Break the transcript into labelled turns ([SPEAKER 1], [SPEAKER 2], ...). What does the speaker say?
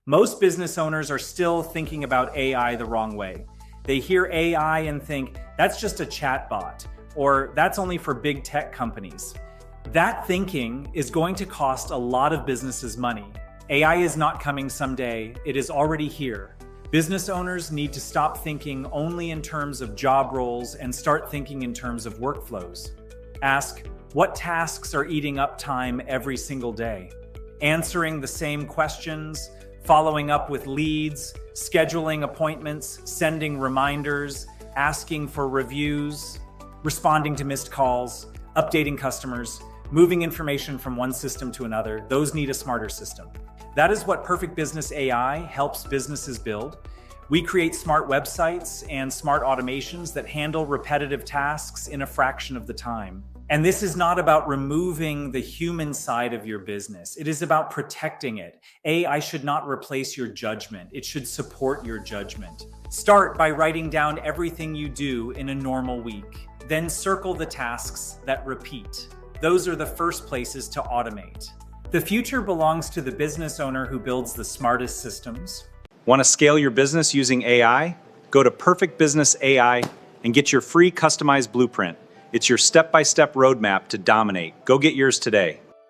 [SPEAKER 1] Most business owners are still thinking about AI the wrong way. They hear AI and think, that's just a chatbot, or that's only for big tech companies. That thinking is going to cost a lot of businesses money. AI is not coming someday, it is already here. Business owners need to stop thinking only in terms of job roles and start thinking in terms of workflows. Ask, what tasks are eating up time every single day? Answering the same questions, following up with leads, scheduling appointments, sending reminders, asking for reviews, responding to missed calls, updating customers, moving information from one system to another. Those need a smarter system. That is what Perfect Business AI helps businesses build. We create smart websites and smart automations that handle repetitive tasks in a fraction of the time. And this is not about removing the human side of your business. It is about protecting it. AI should not replace your judgment. It should support your judgment. Start by writing down everything you do in a normal week. Then circle the tasks that repeat. Those are the first places to automate. The future belongs to the business owner who builds the smartest systems.
[SPEAKER 2] Want to scale your business using AI? Go to Perfect Business AI and get your free customized blueprint. It's your step-by-step roadmap to dominate. Go get yours today.